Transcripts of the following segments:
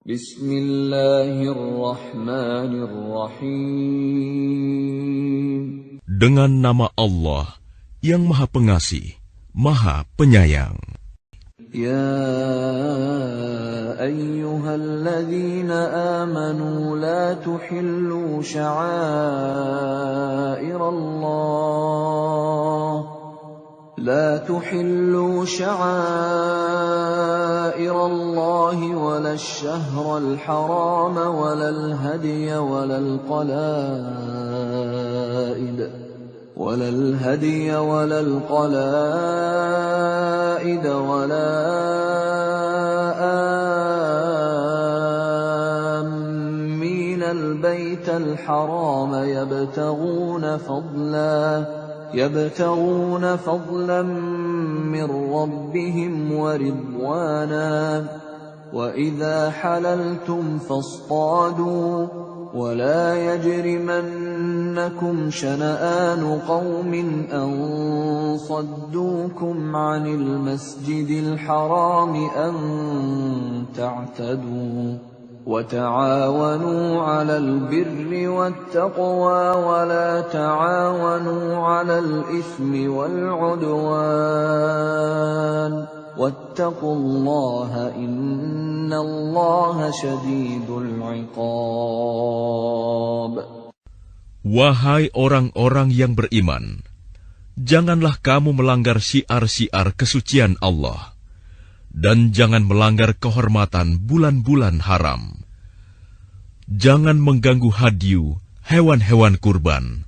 Bismillahirrahmanirrahim. Dengan nama Allah yang Maha Pengasih, Maha Penyayang. Ya ayyuhalladzina amanu la tuhillu sya'airallah لا تحلوا شعائر الله ولا الشهر الحرام ولا الهدي ولا القلائد ولا آمين البيت الحرام يبتغون فضلا من ربهم ورضوانا وإذا حللتم فاصطادوا ولا يجرمنكم شنآن قوم أن صدوكم عن المسجد الحرام أن تعتدوا وتعاونوا على البر والتقوى ولا تعاونوا على الإثم والعدوان واتقوا الله إن الله شديد العقاب. Wahai orang-orang yang beriman, janganlah kamu melanggar syiar-syiar kesucian Allah, dan jangan melanggar kehormatan bulan-bulan haram. Jangan mengganggu hadyu, hewan-hewan kurban,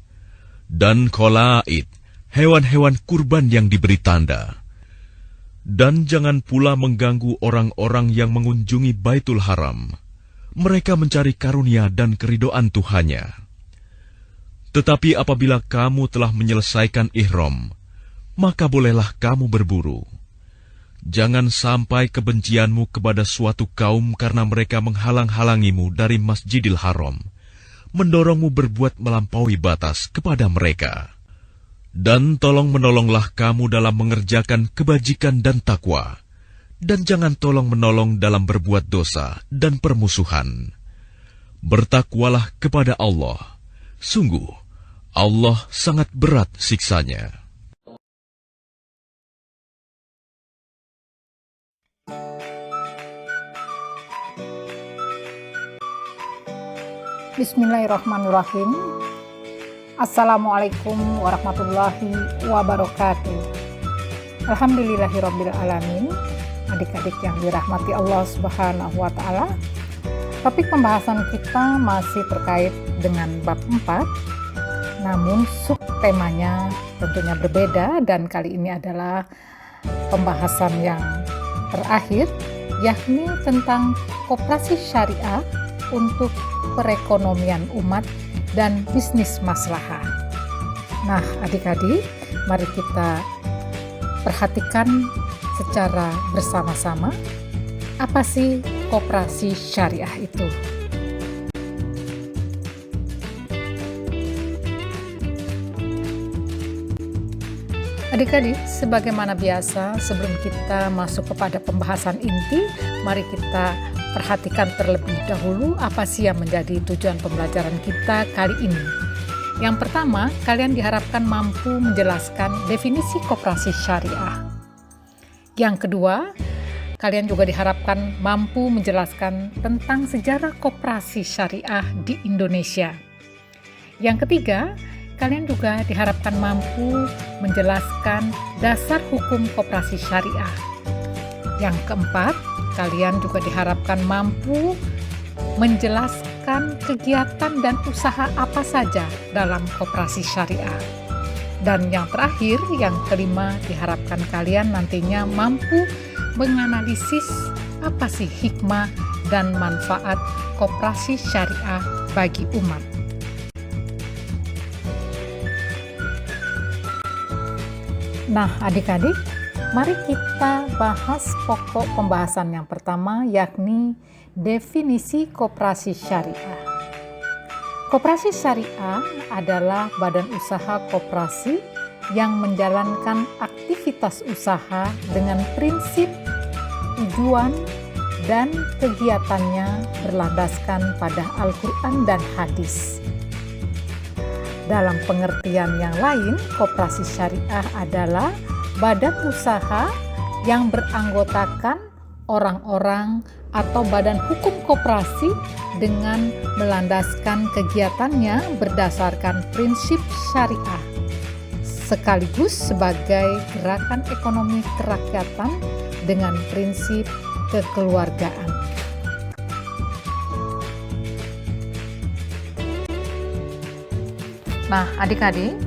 dan qalaid, hewan-hewan kurban yang diberi tanda. Dan jangan pula mengganggu orang-orang yang mengunjungi Baitul Haram. Mereka mencari karunia dan keridhaan Tuhannya. Tetapi apabila kamu telah menyelesaikan ihram, maka bolehlah kamu berburu. Jangan sampai kebencianmu kepada suatu kaum karena mereka menghalang-halangimu dari Masjidil Haram, mendorongmu berbuat melampaui batas kepada mereka. Dan tolong-menolonglah kamu dalam mengerjakan kebajikan dan takwa, dan jangan tolong-menolong dalam berbuat dosa dan permusuhan. Bertakwalah kepada Allah, sungguh Allah sangat berat siksanya. Bismillahirrahmanirrahim. Assalamualaikum warahmatullahi wabarakatuh. Alhamdulillahirabbil alamin. Adik-adik yang dirahmati Allah Subhanahu wa taala. Topik pembahasan kita masih terkait dengan bab 4. Namun subtemanya tentunya berbeda, dan kali ini adalah pembahasan yang terakhir, yakni tentang koperasi syariah untuk perekonomian umat dan bisnis maslahah. Nah, adik-adik, mari kita perhatikan secara bersama-sama apa sih koperasi syariah itu. Adik-adik, sebagaimana biasa, sebelum kita masuk kepada pembahasan inti, mari kita perhatikan terlebih dahulu apa sih yang menjadi tujuan pembelajaran kita kali ini. Yang pertama, kalian diharapkan mampu menjelaskan definisi koperasi syariah. Yang kedua, kalian juga diharapkan mampu menjelaskan tentang sejarah koperasi syariah di Indonesia. Yang ketiga, kalian juga diharapkan mampu menjelaskan dasar hukum koperasi syariah. Yang keempat, kalian juga diharapkan mampu menjelaskan kegiatan dan usaha apa saja dalam koperasi syariah. Dan yang terakhir, yang kelima, diharapkan kalian nantinya mampu menganalisis apa sih hikmah dan manfaat koperasi syariah bagi umat. Nah, adik-adik, mari kita bahas pokok pembahasan yang pertama, yakni definisi koperasi syariah. Koperasi syariah adalah badan usaha koperasi yang menjalankan aktivitas usaha dengan prinsip, tujuan, dan kegiatannya berlandaskan pada Al-Quran dan hadis. Dalam pengertian yang lain, koperasi syariah adalah badan usaha yang beranggotakan orang-orang atau badan hukum koperasi dengan melandaskan kegiatannya berdasarkan prinsip syariah, sekaligus sebagai gerakan ekonomi kerakyatan dengan prinsip kekeluargaan. Nah, adik-adik,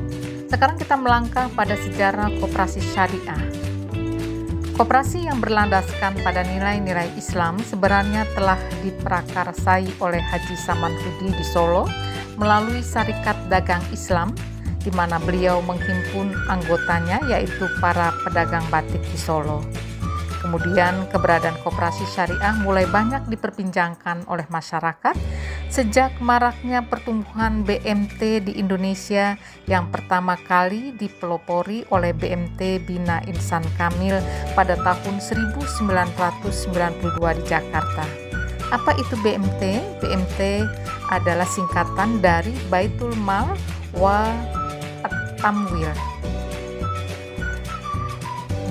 sekarang kita melangkah pada sejarah koperasi syariah. Koperasi yang berlandaskan pada nilai-nilai Islam sebenarnya telah diprakarsai oleh Haji Samanhudi di Solo melalui Syarikat Dagang Islam, di mana beliau menghimpun anggotanya yaitu para pedagang batik di Solo. Kemudian keberadaan koperasi syariah mulai banyak diperbincangkan oleh masyarakat sejak maraknya pertumbuhan BMT di Indonesia yang pertama kali dipelopori oleh BMT Bina Insan Kamil pada tahun 1992 di Jakarta. Apa itu BMT? BMT adalah singkatan dari Baitul Mal wa At-Tamwil.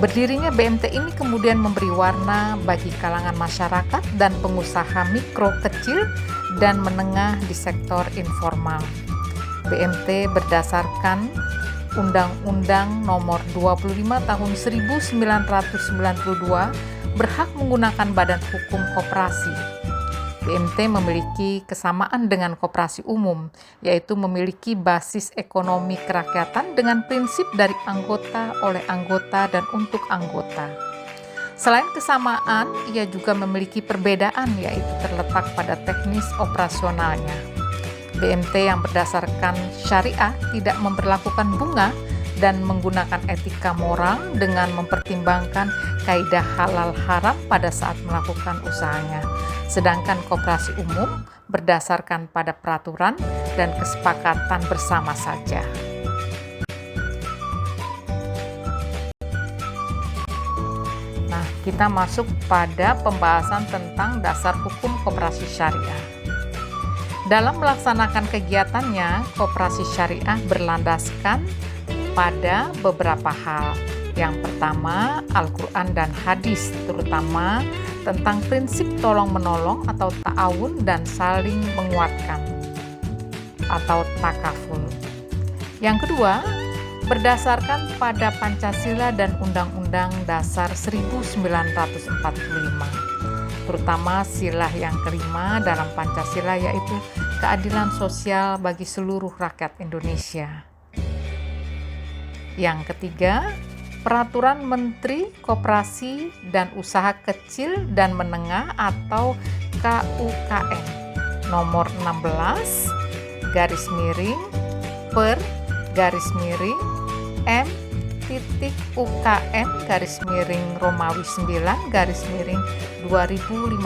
Berdirinya BMT ini kemudian memberi warna bagi kalangan masyarakat dan pengusaha mikro, kecil, dan menengah di sektor informal. BMT berdasarkan Undang-Undang Nomor 25 Tahun 1992 berhak menggunakan badan hukum koperasi. BMT memiliki kesamaan dengan koperasi umum, yaitu memiliki basis ekonomi kerakyatan dengan prinsip dari anggota, oleh anggota, dan untuk anggota. Selain kesamaan, ia juga memiliki perbedaan, yaitu terletak pada teknis operasionalnya. BMT yang berdasarkan syariah tidak memberlakukan bunga dan menggunakan etika moral dengan mempertimbangkan kaidah halal haram pada saat melakukan usahanya. Sedangkan koperasi umum berdasarkan pada peraturan dan kesepakatan bersama saja. Nah, kita masuk pada pembahasan tentang dasar hukum koperasi syariah. Dalam melaksanakan kegiatannya, koperasi syariah berlandaskan pada beberapa hal. Yang pertama, Al-Quran dan hadis, terutama tentang prinsip tolong-menolong atau ta'awun dan saling menguatkan atau takaful. Yang kedua, berdasarkan pada Pancasila dan Undang-Undang Dasar 1945, terutama silah yang kelima dalam Pancasila, yaitu keadilan sosial bagi seluruh rakyat Indonesia. Yang ketiga, Peraturan Menteri Koperasi dan Usaha Kecil dan Menengah atau KUKM nomor 16 garis miring per garis miring M titik UKM garis miring Romawi 9 garis miring 2015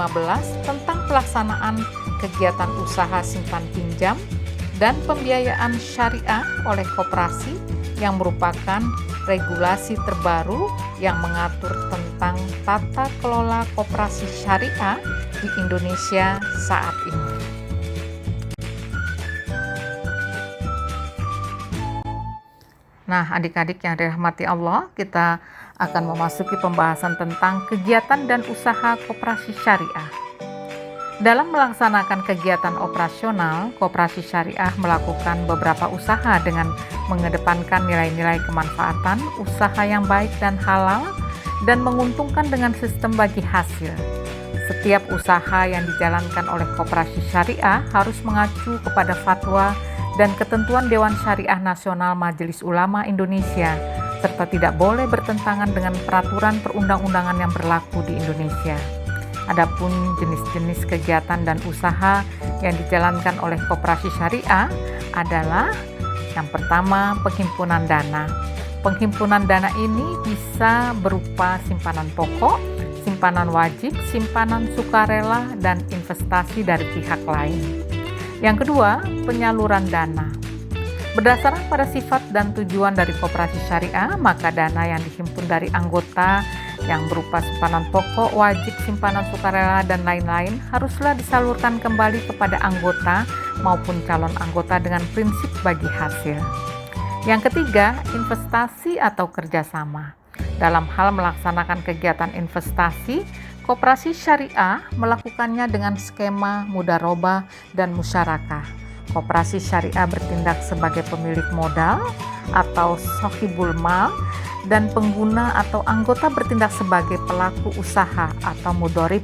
tentang pelaksanaan kegiatan usaha simpan pinjam dan pembiayaan syariah oleh koperasi yang merupakan regulasi terbaru yang mengatur tentang tata kelola koperasi syariah di Indonesia saat ini. Nah, adik-adik yang dirahmati Allah, kita akan memasuki pembahasan tentang kegiatan dan usaha koperasi syariah. Dalam melaksanakan kegiatan operasional, koperasi syariah melakukan beberapa usaha dengan mengedepankan nilai-nilai kemanfaatan, usaha yang baik dan halal, dan menguntungkan dengan sistem bagi hasil. Setiap usaha yang dijalankan oleh koperasi syariah harus mengacu kepada fatwa dan ketentuan Dewan Syariah Nasional Majelis Ulama Indonesia, serta tidak boleh bertentangan dengan peraturan perundang-undangan yang berlaku di Indonesia. Adapun jenis-jenis kegiatan dan usaha yang dijalankan oleh koperasi syariah adalah yang pertama, penghimpunan dana. Penghimpunan dana ini bisa berupa simpanan pokok, simpanan wajib, simpanan sukarela, dan investasi dari pihak lain. Yang kedua, penyaluran dana. Berdasarkan pada sifat dan tujuan dari koperasi syariah, maka dana yang dihimpun dari anggota yang berupa simpanan pokok, wajib, simpanan sukarela, dan lain-lain haruslah disalurkan kembali kepada anggota maupun calon anggota dengan prinsip bagi hasil. Yang ketiga, investasi atau kerjasama. Dalam hal melaksanakan kegiatan investasi, koperasi syariah melakukannya dengan skema mudharabah dan musyarakah. Koperasi syariah bertindak sebagai pemilik modal atau sohibul mal, dan pengguna atau anggota bertindak sebagai pelaku usaha atau mudharib.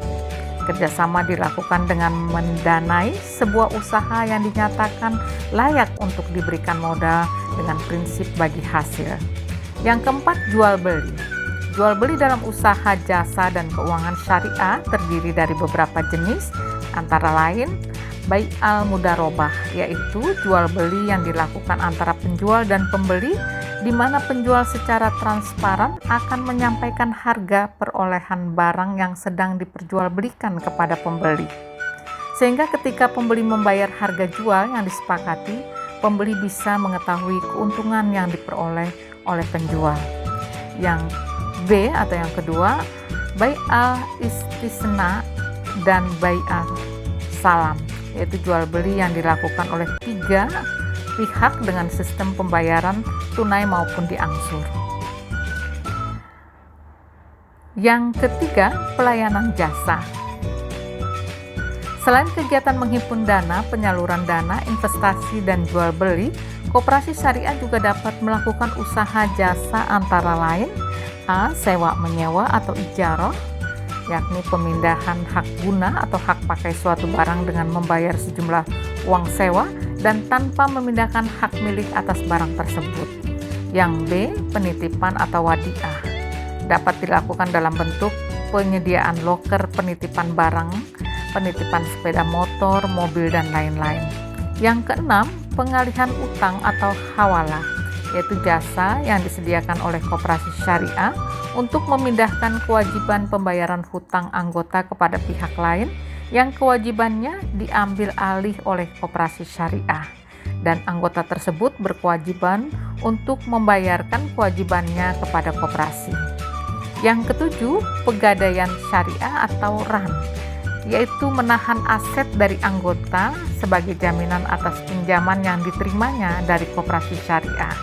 Kerjasama dilakukan dengan mendanai sebuah usaha yang dinyatakan layak untuk diberikan modal dengan prinsip bagi hasil. Yang keempat, jual beli. Jual beli dalam usaha jasa dan keuangan syariah terdiri dari beberapa jenis, antara lain bai'al mudharabah, yaitu jual beli yang dilakukan antara penjual dan pembeli, di mana penjual secara transparan akan menyampaikan harga perolehan barang yang sedang diperjualbelikan kepada pembeli. Sehingga ketika pembeli membayar harga jual yang disepakati, pembeli bisa mengetahui keuntungan yang diperoleh oleh penjual. Yang B atau yang kedua, bai'al istisna dan bai'al salam, yaitu jual beli yang dilakukan oleh 3 pihak dengan sistem pembayaran tunai maupun diangsur. Yang ketiga, pelayanan jasa. Selain kegiatan menghimpun dana, penyaluran dana, investasi, dan jual beli, koperasi syariah juga dapat melakukan usaha jasa antara lain A. Sewa menyewa atau ijarah, yakni pemindahan hak guna atau hak pakai suatu barang dengan membayar sejumlah uang sewa dan tanpa memindahkan hak milik atas barang tersebut. Yang B. Penitipan atau wadiah, dapat dilakukan dalam bentuk penyediaan loker penitipan barang, penitipan sepeda motor, mobil, dan lain-lain. Yang keenam, pengalihan utang atau hawalah, yaitu jasa yang disediakan oleh koperasi syariah untuk memindahkan kewajiban pembayaran hutang anggota kepada pihak lain yang kewajibannya diambil alih oleh koperasi syariah, dan anggota tersebut berkewajiban untuk membayarkan kewajibannya kepada koperasi. Yang ketujuh, pegadaian syariah atau RAN, yaitu menahan aset dari anggota sebagai jaminan atas pinjaman yang diterimanya dari koperasi syariah,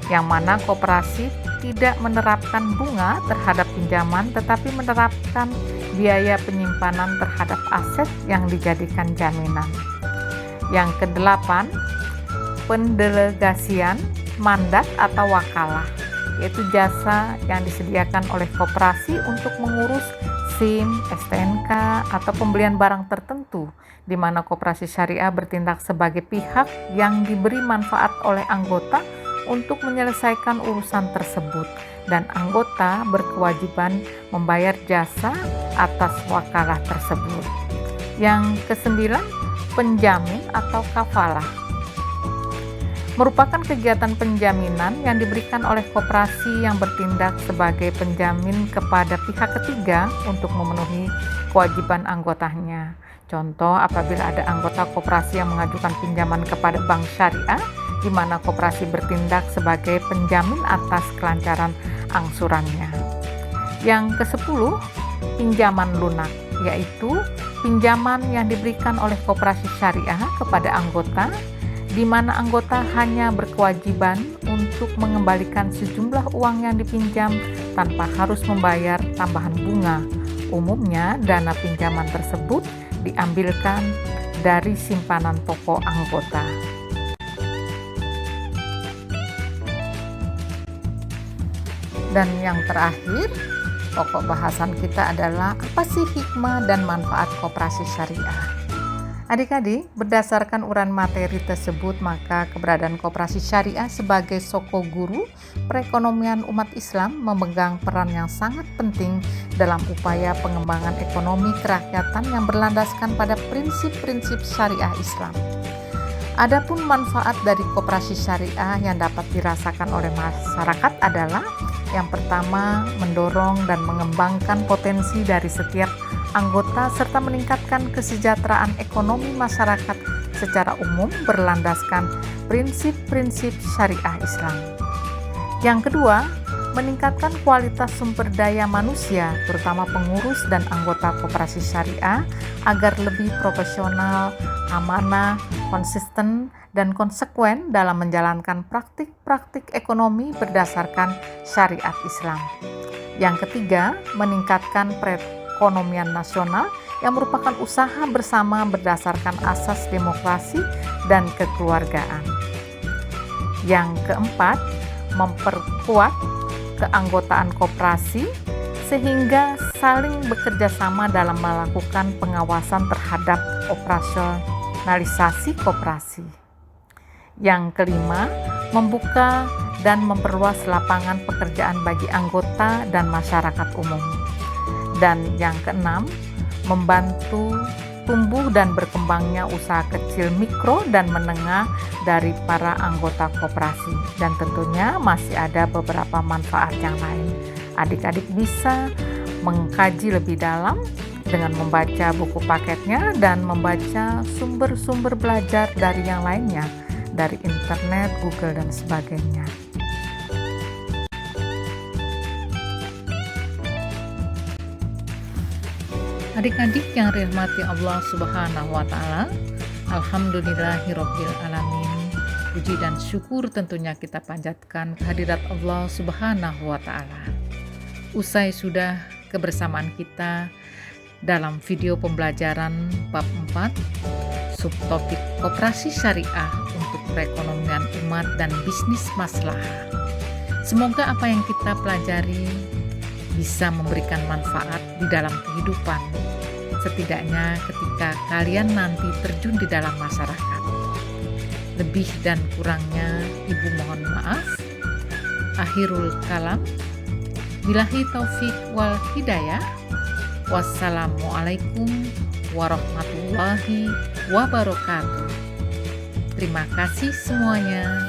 yang mana koperasi tidak menerapkan bunga terhadap pinjaman tetapi menerapkan biaya penyimpanan terhadap aset yang dijadikan jaminan. Yang kedelapan, pendelegasian mandat atau wakalah, yaitu jasa yang disediakan oleh koperasi untuk mengurus SIM, STNK, atau pembelian barang tertentu, di mana koperasi syariah bertindak sebagai pihak yang diberi manfaat oleh anggota untuk menyelesaikan urusan tersebut, dan anggota berkewajiban membayar jasa atas wakalah tersebut. Yang kesembilan, penjamin atau kafalah, merupakan kegiatan penjaminan yang diberikan oleh koperasi yang bertindak sebagai penjamin kepada pihak ketiga untuk memenuhi kewajiban anggotanya. Contoh, apabila ada anggota koperasi yang mengajukan pinjaman kepada bank syariah, di mana koperasi bertindak sebagai penjamin atas kelancaran angsurannya. Yang ke-10, pinjaman lunak, yaitu pinjaman yang diberikan oleh koperasi syariah kepada anggota, di mana anggota hanya berkewajiban untuk mengembalikan sejumlah uang yang dipinjam tanpa harus membayar tambahan bunga. Umumnya, dana pinjaman tersebut diambilkan dari simpanan pokok anggota. Dan yang terakhir, pokok bahasan kita adalah apa sih hikmah dan manfaat koperasi syariah. Adik-adik, berdasarkan uraian materi tersebut, maka keberadaan koperasi syariah sebagai soko guru perekonomian umat Islam memegang peran yang sangat penting dalam upaya pengembangan ekonomi kerakyatan yang berlandaskan pada prinsip-prinsip syariah Islam. Adapun manfaat dari koperasi syariah yang dapat dirasakan oleh masyarakat adalah yang pertama, mendorong dan mengembangkan potensi dari setiap anggota serta meningkatkan kesejahteraan ekonomi masyarakat secara umum berlandaskan prinsip-prinsip syariah Islam. Yang kedua, meningkatkan kualitas sumber daya manusia, terutama pengurus dan anggota koperasi syariah, agar lebih profesional, amanah, konsisten, dan konsekuen dalam menjalankan praktik-praktik ekonomi berdasarkan syariat Islam. Yang ketiga, meningkatkan perekonomian nasional yang merupakan usaha bersama berdasarkan asas demokrasi dan kekeluargaan. Yang keempat, memperkuat keanggotaan koperasi sehingga saling bekerja sama dalam melakukan pengawasan terhadap operasionalisasi koperasi. Yang kelima, membuka dan memperluas lapangan pekerjaan bagi anggota dan masyarakat umum. Dan yang keenam, membantu tumbuh dan berkembangnya usaha kecil, mikro, dan menengah dari para anggota koperasi. Dan tentunya masih ada beberapa manfaat yang lain. Adik-adik bisa mengkaji lebih dalam dengan membaca buku paketnya dan membaca sumber-sumber belajar dari yang lainnya, dari internet, Google, dan sebagainya. Adik-adik yang dirahmati Allah Subhanahu wa Ta'ala, alhamdulillahirabbil alamin. Puji dan syukur tentunya kita panjatkan kehadirat Allah Subhanahu wa Ta'ala. Usai sudah kebersamaan kita dalam video pembelajaran bab 4, subtopik koperasi syariah untuk perekonomian umat dan bisnis maslahah. Semoga apa yang kita pelajari bisa memberikan manfaat di dalam kehidupan, setidaknya ketika kalian nanti terjun di dalam masyarakat. Lebih dan kurangnya Ibu mohon maaf. Akhirul kalam, billahi taufik wal hidayah. Wassalamualaikum warahmatullahi wabarakatuh. Terima kasih semuanya.